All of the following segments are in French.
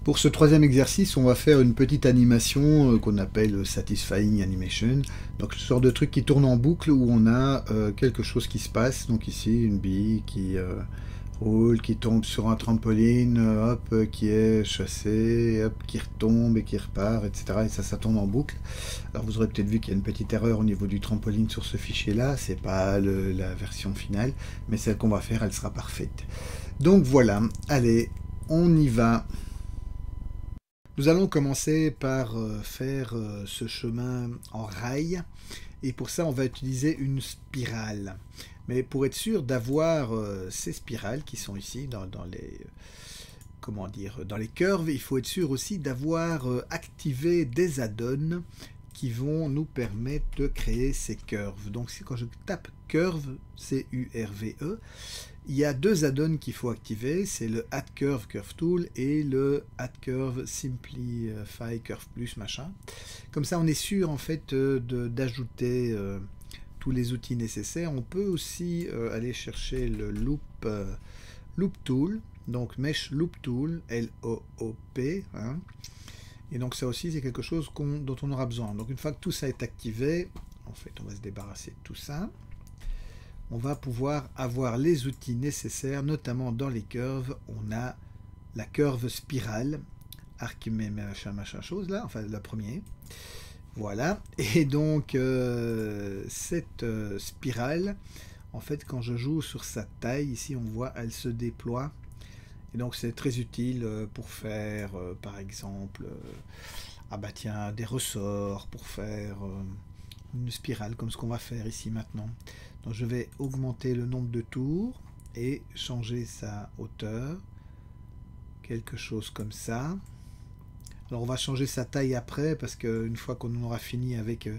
Pour ce troisième exercice, on va faire une petite animation qu'on appelle Satisfying Animation. Donc ce genre de truc qui tourne en boucle où on a quelque chose qui se passe. Donc ici, une bille qui roule, qui tombe sur un trampoline, hop, qui est chassée, hop, qui retombe et qui repart, etc. Et ça tourne en boucle. Alors vous aurez peut-être vu qu'il y a une petite erreur au niveau du trampoline sur ce fichier-là. C'est pas la version finale, mais celle qu'on va faire, elle sera parfaite. Donc voilà, allez, on y va. Nous allons commencer par faire ce chemin en rail et pour ça on va utiliser une spirale. Mais pour être sûr d'avoir ces spirales qui sont ici dans les comment dire dans les curves, il faut être sûr aussi d'avoir activé des add-ons qui vont nous permettre de créer ces curves. Donc quand je tape curve, C-U-R-V-E, il y a deux add-ons qu'il faut activer, c'est le Add Curve Curve Tool et le Add Curve Simplify Curve Plus machin. Comme ça on est sûr en fait d'ajouter tous les outils nécessaires. On peut aussi aller chercher le Loop Tool, donc Mesh Loop Tool, L-O-O-P, hein. Et donc ça aussi c'est quelque chose dont on aura besoin. Donc une fois que tout ça est activé, en fait on va se débarrasser de tout ça. On va pouvoir avoir les outils nécessaires, notamment dans les curves. On a la curve spirale, Archimé machin chose là, enfin la première. Voilà. Et donc cette spirale, en fait quand je joue sur sa taille, ici on voit elle se déploie. Et donc c'est très utile pour faire par exemple ah bah tiens, des ressorts, pour faire une spirale comme ce qu'on va faire ici maintenant. Donc je vais augmenter le nombre de tours et changer sa hauteur, quelque chose comme ça. Alors on va changer sa taille après parce qu'une fois qu'on aura fini avec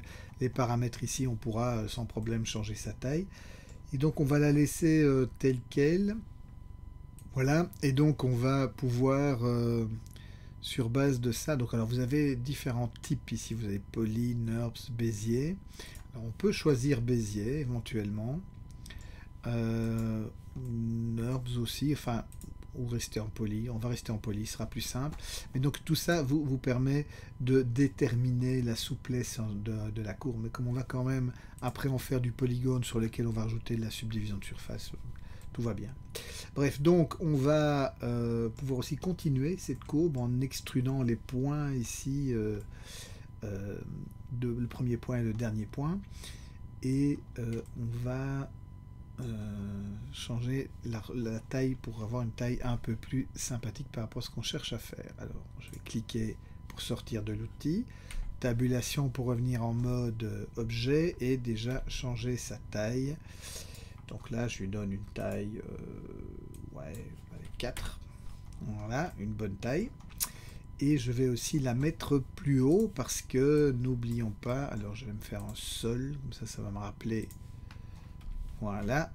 les paramètres ici, on pourra sans problème changer sa taille. Et donc on va la laisser telle qu'elle. Voilà, et donc on va pouvoir sur base de ça, donc alors vous avez différents types ici, vous avez Poly, NURBS, Bézier. Alors, on peut choisir Bézier éventuellement, NURBS aussi, enfin, ou rester en Poly, on va rester en Poly, ce sera plus simple. Mais donc tout ça vous permet de déterminer la souplesse de la courbe, mais comme on va quand même après en faire du polygone sur lequel on va rajouter de la subdivision de surface, tout va bien. Bref, donc on va pouvoir aussi continuer cette courbe en extrudant les points ici, le premier point et le dernier point. Et on va changer la taille pour avoir une taille un peu plus sympathique par rapport à ce qu'on cherche à faire. Alors, je vais cliquer pour sortir de l'outil. Tabulation pour revenir en mode objet et déjà changer sa taille. Donc là, je lui donne une taille, ouais, 4. Voilà, une bonne taille. Et je vais aussi la mettre plus haut parce que, n'oublions pas, alors je vais me faire un sol, comme ça va me rappeler. Voilà.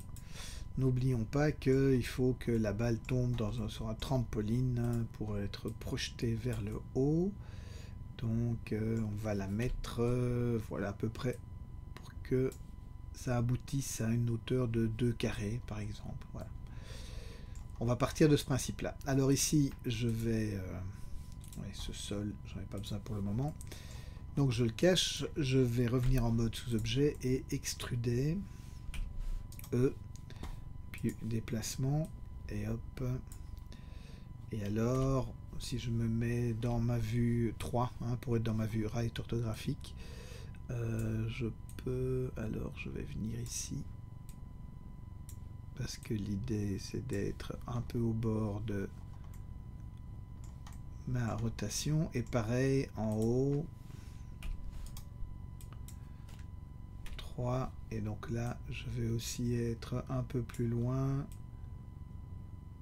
N'oublions pas qu'il faut que la balle tombe sur un trampoline pour être projetée vers le haut. Donc on va la mettre, voilà, à peu près pour que ça aboutisse à une hauteur de 2 carrés par exemple. Voilà. On va partir de ce principe là. Alors ici je vais ouais, ce sol j'en ai pas besoin pour le moment, donc je le cache. Je vais revenir en mode sous-objet et extruder puis déplacement et hop. Et alors si je me mets dans ma vue 3 hein, pour être dans ma vue right orthographique, je peux, alors je vais venir ici parce que l'idée c'est d'être un peu au bord de ma rotation, et pareil en haut 3, et donc là je vais aussi être un peu plus loin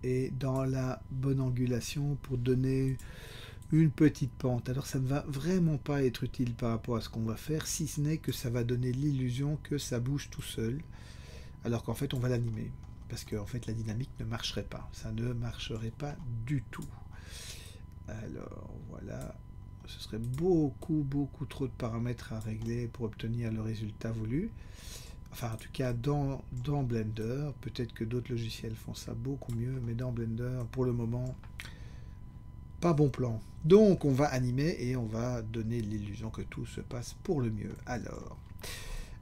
et dans la bonne angulation pour donner une petite pente. Alors ça ne va vraiment pas être utile par rapport à ce qu'on va faire, si ce n'est que ça va donner l'illusion que ça bouge tout seul, alors qu'en fait on va l'animer, parce que en fait la dynamique ne marcherait pas, ça ne marcherait pas du tout. Alors voilà, ce serait beaucoup trop de paramètres à régler pour obtenir le résultat voulu. Enfin en tout cas dans Blender, peut-être que d'autres logiciels font ça beaucoup mieux, mais dans Blender pour le moment Pas bon plan. Donc on va animer et on va donner l'illusion que tout se passe pour le mieux. Alors,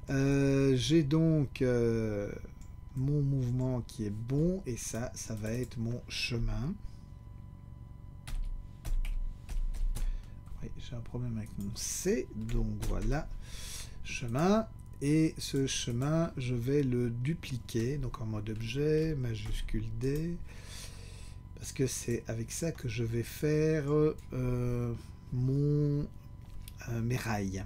j'ai donc mon mouvement qui est bon et ça va être mon chemin. Oui, j'ai un problème avec mon C, donc voilà, chemin. Et ce chemin, je vais le dupliquer, donc en mode objet, majuscule D, parce que c'est avec ça que je vais faire mes rails.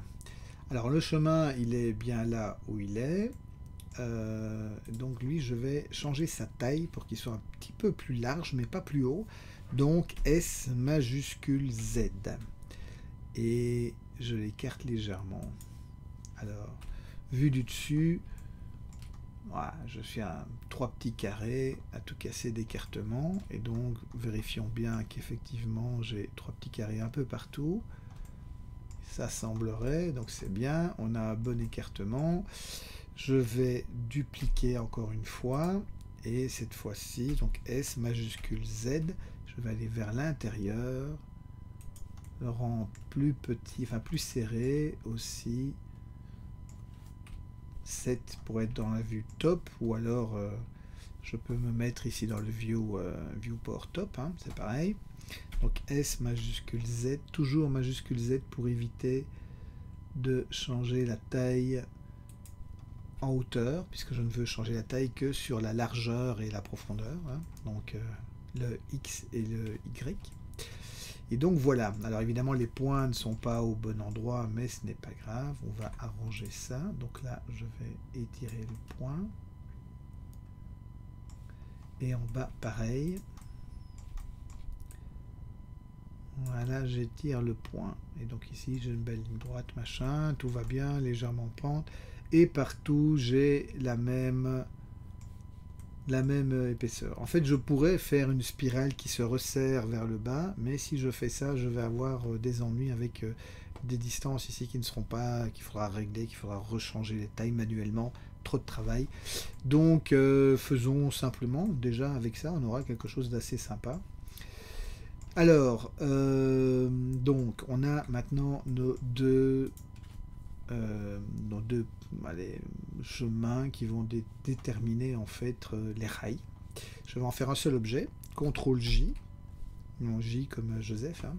Alors le chemin, il est bien là où il est. Donc lui, je vais changer sa taille pour qu'il soit un petit peu plus large, mais pas plus haut. Donc S majuscule Z. Et je l'écarte légèrement. Alors, vu du dessus, voilà, je fais 3 petits carrés à tout casser d'écartement. Et donc, vérifions bien qu'effectivement, j'ai 3 petits carrés un peu partout. Ça semblerait, donc c'est bien. On a un bon écartement. Je vais dupliquer encore une fois. Et cette fois-ci, donc S majuscule Z, je vais aller vers l'intérieur. Le rend plus petit, enfin plus serré aussi. 7 pour être dans la vue top, ou alors je peux me mettre ici dans le viewport top, hein, c'est pareil. Donc S majuscule Z, toujours majuscule Z pour éviter de changer la taille en hauteur, puisque je ne veux changer la taille que sur la largeur et la profondeur, hein, donc le X et le Y. Et donc voilà, alors évidemment les points ne sont pas au bon endroit, mais ce n'est pas grave, on va arranger ça. Donc là, je vais étirer le point. Et en bas, pareil. Voilà, j'étire le point. Et donc ici, j'ai une belle ligne droite, machin, tout va bien, légèrement pente. Et partout, j'ai la même épaisseur. En fait, je pourrais faire une spirale qui se resserre vers le bas, mais si je fais ça, je vais avoir des ennuis avec des distances ici qui ne seront pas, qu'il faudra régler, qu'il faudra rechanger les tailles manuellement, trop de travail. Donc, faisons simplement, déjà avec ça, on aura quelque chose d'assez sympa. Alors, donc, on a maintenant nos deux chemins qui vont déterminer en fait les rails. Je vais en faire un seul objet, CTRL J, non J comme Joseph, hein.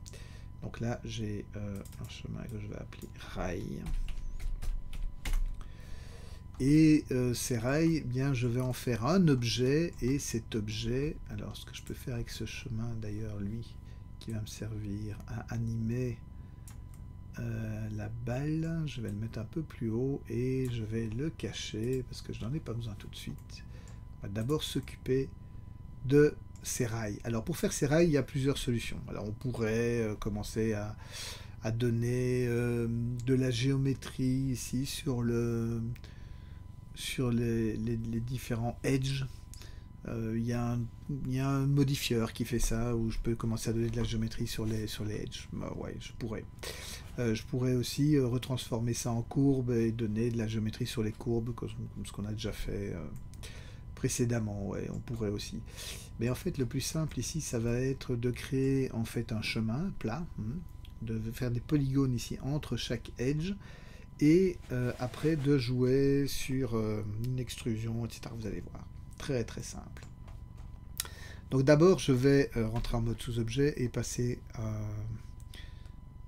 Donc là j'ai un chemin que je vais appeler rail. Et ces rails, eh bien je vais en faire un objet, et cet objet, alors ce que je peux faire avec ce chemin d'ailleurs, lui, qui va me servir à animer la balle, je vais le mettre un peu plus haut et je vais le cacher parce que je n'en ai pas besoin tout de suite. On va d'abord s'occuper de ces rails. Alors pour faire ces rails, il y a plusieurs solutions. Alors on pourrait commencer à donner de la géométrie ici sur les différents edges. Il y a un modifieur qui fait ça, où je peux commencer à donner de la géométrie sur les edges. Bah, ouais, je pourrais. Je pourrais aussi retransformer ça en courbe et donner de la géométrie sur les courbes, comme ce qu'on a déjà fait précédemment. Ouais, on pourrait aussi. Mais en fait, le plus simple ici, ça va être de créer en fait un chemin plat, de faire des polygones ici entre chaque edge, et après de jouer sur une extrusion, etc. Vous allez voir. Très très simple. Donc d'abord, je vais rentrer en mode sous-objet et passer à...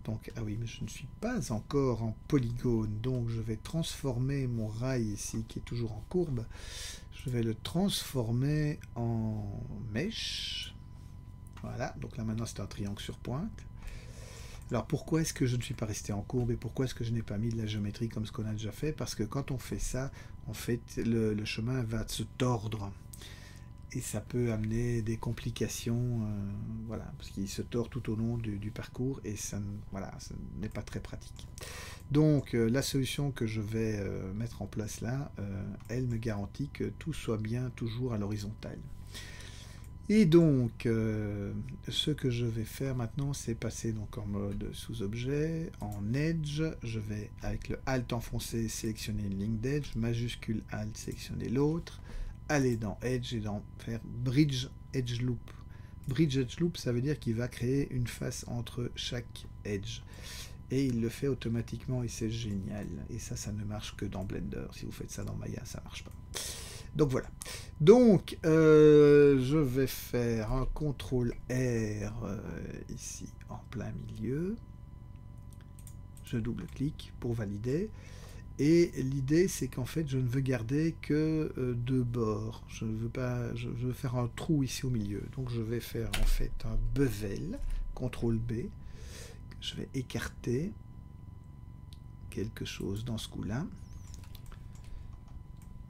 Donc, ah oui, mais je ne suis pas encore en polygone, donc je vais transformer mon rail ici, qui est toujours en courbe, je vais le transformer en mèche. Voilà, donc là maintenant c'est un triangle sur pointe. Alors pourquoi est-ce que je ne suis pas resté en courbe et pourquoi est-ce que je n'ai pas mis de la géométrie comme ce qu'on a déjà fait? Parce que quand on fait ça, en fait, le chemin va se tordre. Et ça peut amener des complications, voilà, parce qu'il se tord tout au long du parcours et ça, voilà, ça n'est pas très pratique. Donc la solution que je vais mettre en place là, elle me garantit que tout soit bien toujours à l'horizontale. Et donc ce que je vais faire maintenant, c'est passer donc en mode sous-objet, en edge. Je vais avec le Alt enfoncé sélectionner une ligne d'edge, majuscule Alt sélectionner l'autre, aller dans Edge et dans faire Bridge Edge Loop. Bridge Edge Loop, ça veut dire qu'il va créer une face entre chaque edge. Et il le fait automatiquement et c'est génial. Et ça ne marche que dans Blender. Si vous faites ça dans Maya, ça marche pas. Donc voilà. Donc, je vais faire un CTRL R ici en plein milieu. Je double-clique pour valider. Et l'idée, c'est qu'en fait, je ne veux garder que deux bords. Je veux faire un trou ici au milieu. Donc, je vais faire en fait un bevel, CTRL B. Je vais écarter quelque chose dans ce coup-là.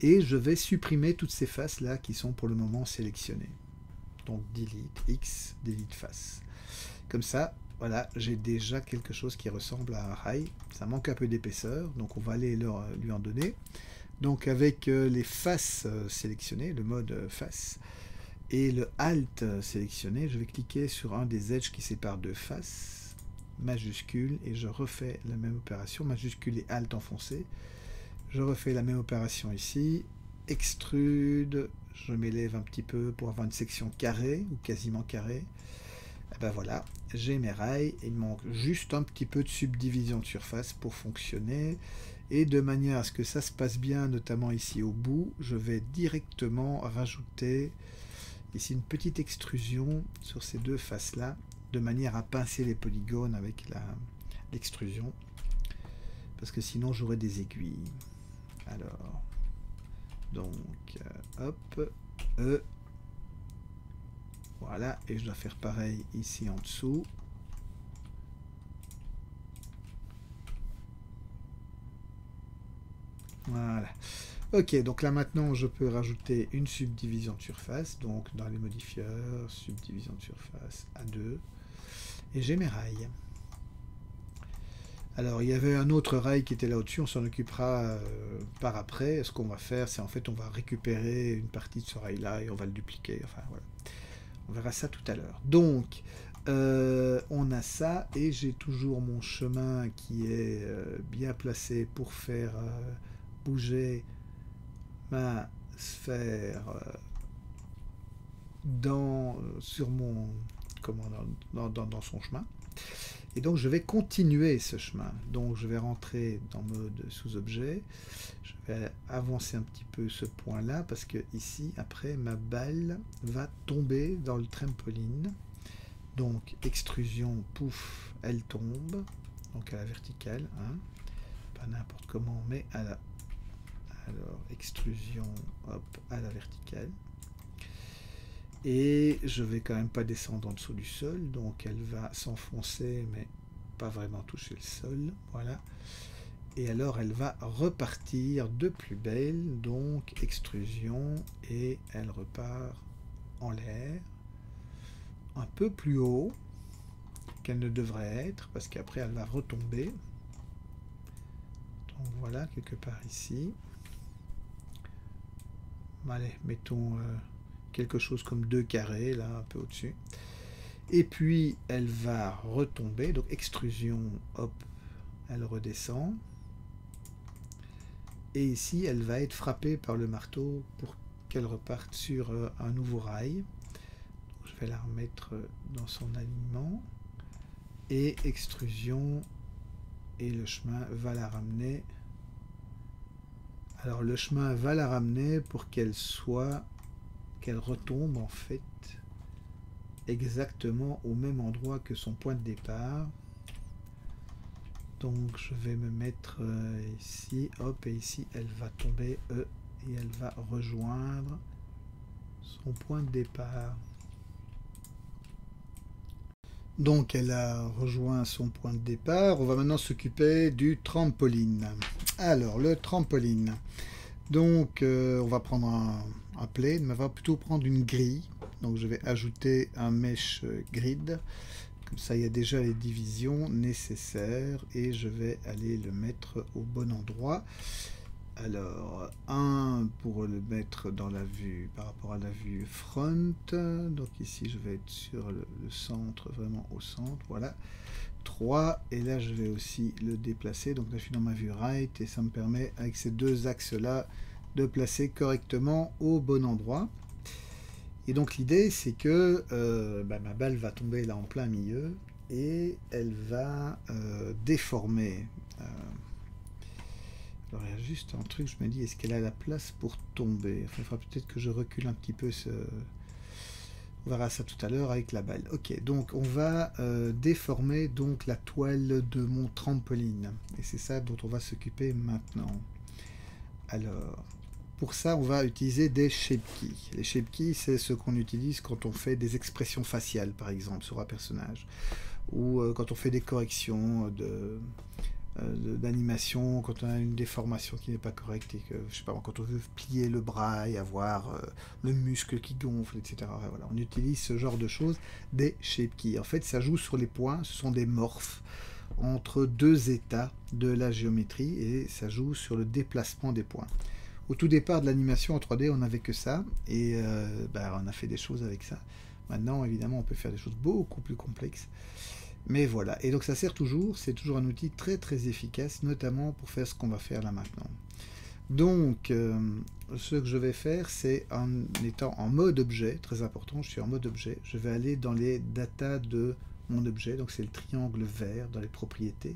Et je vais supprimer toutes ces faces-là qui sont pour le moment sélectionnées. Donc, delete X, delete face. Comme ça, voilà, j'ai déjà quelque chose qui ressemble à un rail. Ça manque un peu d'épaisseur, donc on va aller lui en donner. Donc avec les faces sélectionnées, le mode face, et le Alt sélectionné, je vais cliquer sur un des edges qui séparent deux faces, majuscule, et je refais la même opération, majuscule et Alt enfoncé. Je refais la même opération ici, extrude, je m'élève un petit peu pour avoir une section carrée, ou quasiment carrée. Et ben voilà, j'ai mes rails, il me manque juste un petit peu de subdivision de surface pour fonctionner. Et de manière à ce que ça se passe bien, notamment ici au bout, je vais directement rajouter ici une petite extrusion sur ces deux faces-là, de manière à pincer les polygones avec l'extrusion. Parce que sinon j'aurais des aiguilles. Alors, donc, hop, voilà, et je dois faire pareil ici en dessous. Voilà. Ok, donc là maintenant je peux rajouter une subdivision de surface, donc dans les modifieurs, subdivision de surface A2, et j'ai mes rails. Alors il y avait un autre rail qui était là au-dessus, on s'en occupera par après. Ce qu'on va faire, c'est en fait on va récupérer une partie de ce rail-là et on va le dupliquer, enfin voilà. On verra ça tout à l'heure. Donc, on a ça, et j'ai toujours mon chemin qui est bien placé pour faire bouger ma sphère sur mon, dans son chemin. Et donc, je vais continuer ce chemin. Donc, je vais rentrer dans mode sous-objet. Je vais avancer un petit peu ce point-là, parce que ici, après, ma balle va tomber dans le trampoline. Donc, extrusion, pouf, elle tombe. Donc, à la verticale. Hein. Pas n'importe comment, mais à la... Alors, extrusion, hop, à la verticale. Et je vais quand même pas descendre en dessous du sol, donc elle va s'enfoncer, mais pas vraiment toucher le sol, voilà. Et alors elle va repartir de plus belle, donc extrusion, et elle repart en l'air, un peu plus haut qu'elle ne devrait être, parce qu'après elle va retomber. Donc voilà, quelque part ici. Allez, mettons... quelque chose comme 2 carrés, là, un peu au-dessus. Et puis, elle va retomber. Donc, extrusion, hop, elle redescend. Et ici, elle va être frappée par le marteau pour qu'elle reparte sur un nouveau rail. Donc, je vais la remettre dans son alignement. Et extrusion. Et le chemin va la ramener. Alors, le chemin va la ramener pour qu'elle soit... qu'elle retombe en fait exactement au même endroit que son point de départ. Donc je vais me mettre ici, hop, et ici elle va tomber et elle va rejoindre son point de départ. Donc elle a rejoint son point de départ. On va maintenant s'occuper du trampoline. Alors le trampoline. Donc on va prendre un plane, mais on va plutôt prendre une grille. Donc je vais ajouter un mesh grid. Comme ça il y a déjà les divisions nécessaires et je vais aller le mettre au bon endroit. Alors un pour le mettre dans la vue par rapport à la vue front. Donc ici je vais être sur le centre, vraiment au centre. Voilà. 3 et là je vais aussi le déplacer, donc là je suis dans ma vue right et ça me permet avec ces deux axes là de placer correctement au bon endroit. Et donc l'idée c'est que ma balle va tomber là en plein milieu et elle va déformer. Alors il y a juste un truc, je me dis, est-ce qu'elle a la place pour tomber? Enfin, il faudra peut-être que je recule un petit peu ce... On verra ça tout à l'heure avec la balle. Ok, donc on va déformer donc la toile de mon trampoline. Et c'est ça dont on va s'occuper maintenant. Alors, pour ça, on va utiliser des shape keys. Les shape keys, c'est ce qu'on utilise quand on fait des expressions faciales, par exemple, sur un personnage. Ou quand on fait des corrections d'animation, quand on a une déformation qui n'est pas correcte et que, je sais pas, quand on veut plier le bras et avoir le muscle qui gonfle, etc. Voilà, on utilise ce genre de choses, des shape keys. En fait, ça joue sur les points, ce sont des morphes entre deux états de la géométrie et ça joue sur le déplacement des points. Au tout départ de l'animation en 3D, on n'avait que ça et on a fait des choses avec ça. Maintenant, évidemment, on peut faire des choses beaucoup plus complexes. Mais voilà, et donc ça sert toujours, c'est toujours un outil très très efficace, notamment pour faire ce qu'on va faire là maintenant. Donc, ce que je vais faire, c'est en étant en mode objet, très important, je suis en mode objet, je vais aller dans les datas de mon objet, donc c'est le triangle vert dans les propriétés,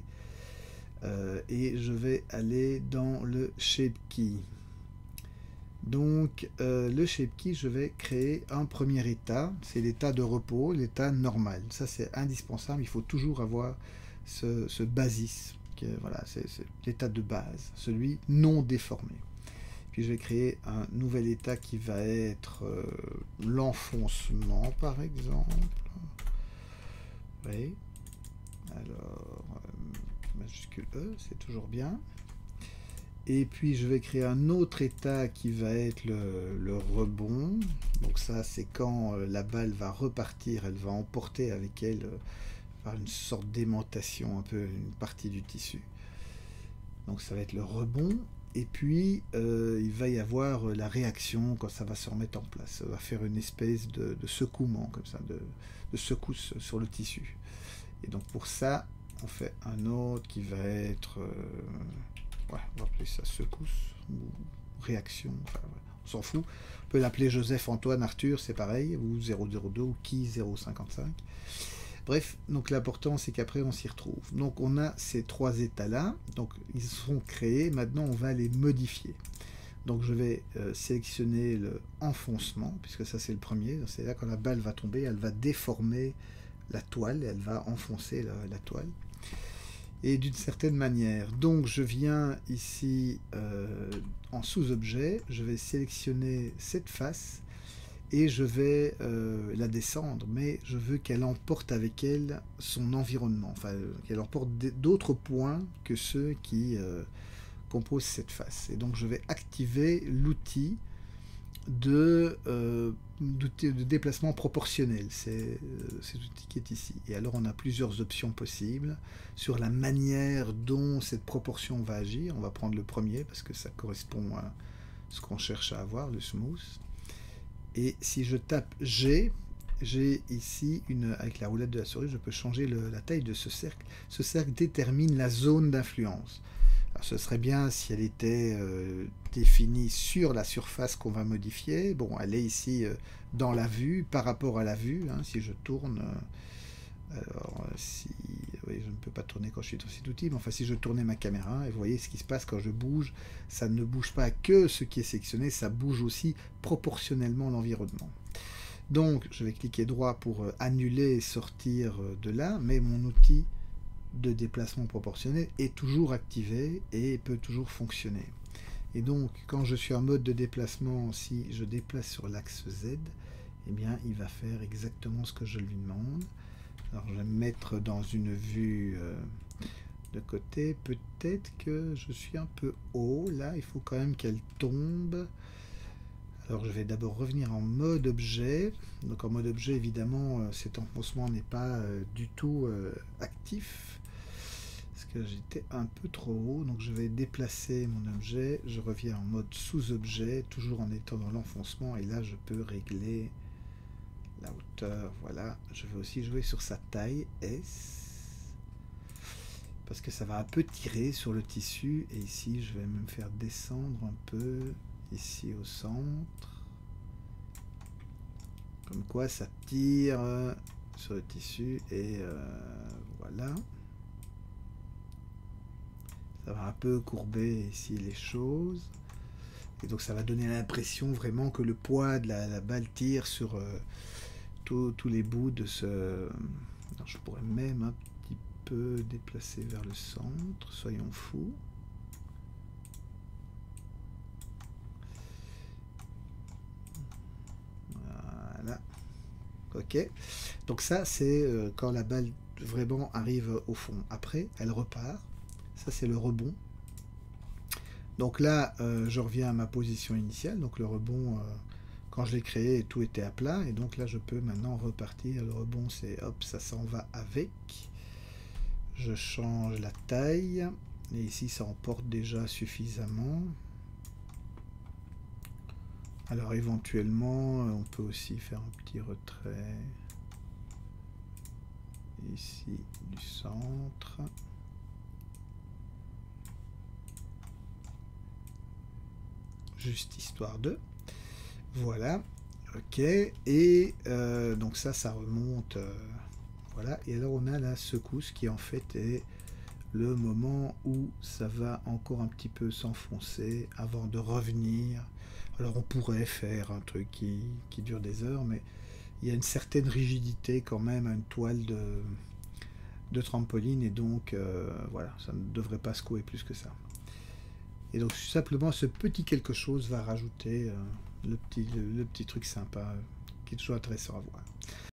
et je vais aller dans le shape key. Donc le shape key, je vais créer un premier état, c'est l'état de repos, l'état normal. Ça c'est indispensable, il faut toujours avoir ce basis, voilà, c'est l'état de base, celui non déformé. Puis je vais créer un nouvel état qui va être l'enfoncement par exemple. Oui. Alors, majuscule E, c'est toujours bien. Et puis je vais créer un autre état qui va être le rebond. Donc ça c'est quand la balle va repartir, elle va emporter avec elle par une sorte d'aimantation, un peu une partie du tissu. Donc ça va être le rebond. Et puis il va y avoir la réaction quand ça va se remettre en place. Ça va faire une espèce de secouement comme ça, de secousse sur le tissu. Et donc pour ça, on fait un autre qui va être... ouais, on va appeler ça secousse ou réaction, enfin, on s'en fout. On peut l'appeler Joseph, Antoine, Arthur, c'est pareil, ou 002 ou qui 055. Bref, donc l'important c'est qu'après on s'y retrouve. Donc on a ces trois états-là, donc ils sont créés, maintenant on va les modifier. Donc je vais sélectionner le enfoncement, puisque ça c'est le premier, c'est là quand la balle va tomber, elle va déformer la toile, elle va enfoncer la toile. Et d'une certaine manière. Donc je viens ici en sous-objet, je vais sélectionner cette face et je vais la descendre, mais je veux qu'elle emporte avec elle son environnement, enfin qu'elle emporte d'autres points que ceux qui composent cette face. Et donc je vais activer l'outil de déplacement proportionnel, c'est cet outil qui est ici. Et alors on a plusieurs options possibles sur la manière dont cette proportion va agir. On va prendre le premier parce que ça correspond à ce qu'on cherche à avoir, le smooth. Et si je tape G, j'ai ici, avec la roulette de la souris, je peux changer la taille de ce cercle. Ce cercle détermine la zone d'influence. Alors, ce serait bien si elle était définie sur la surface qu'on va modifier. Bon, elle est ici dans la vue, par rapport à la vue. Hein, si je tourne, alors si, oui, je ne peux pas tourner quand je suis dans cet outil, mais enfin si je tournais ma caméra, et vous voyez ce qui se passe quand je bouge, ça ne bouge pas que ce qui est sélectionné, ça bouge aussi proportionnellement l'environnement. Donc, je vais cliquer droit pour annuler et sortir de là, mais mon outil de déplacement proportionnel est toujours activé et peut toujours fonctionner. Et donc, quand je suis en mode de déplacement, si je déplace sur l'axe Z, eh bien, il va faire exactement ce que je lui demande. Alors, je vais me mettre dans une vue de côté. Peut-être que je suis un peu haut. Là, il faut quand même qu'elle tombe. Alors, je vais d'abord revenir en mode objet. Donc, en mode objet, évidemment, cet enfoncement n'est pas du tout actif. Parce que j'étais un peu trop haut. Donc, je vais déplacer mon objet. Je reviens en mode sous-objet, toujours en étant dans l'enfoncement. Et là, je peux régler la hauteur. Voilà. Je vais aussi jouer sur sa taille, S. Parce que ça va un peu tirer sur le tissu. Et ici, je vais me faire descendre un peu. Ici au centre. comme quoi ça tire sur le tissu et voilà. Ça va un peu courber ici les choses. Et donc ça va donner l'impression vraiment que le poids de la balle tire sur tous les bouts de ce... Alors, je pourrais même un petit peu déplacer vers le centre, soyons fous. Voilà. Ok. Donc ça, c'est quand la balle vraiment arrive au fond. Après, elle repart. Ça, c'est le rebond. Donc là, je reviens à ma position initiale. Donc le rebond, quand je l'ai créé, tout était à plat. Et donc là, je peux maintenant repartir. Le rebond, c'est hop, ça s'en va avec. Je change la taille. Et ici, ça emporte déjà suffisamment. Alors éventuellement, on peut aussi faire un petit retrait. Ici, du centre. Juste histoire de. Voilà. Ok. Et donc ça remonte. Voilà. Et alors on a la secousse qui en fait est le moment où ça va encore un petit peu s'enfoncer avant de revenir. Alors on pourrait faire un truc qui dure des heures, mais il y a une certaine rigidité quand même à une toile de trampoline, et donc voilà, ça ne devrait pas secouer plus que ça. Et donc simplement ce petit quelque chose va rajouter le petit truc sympa qui est toujours intéressant à voir.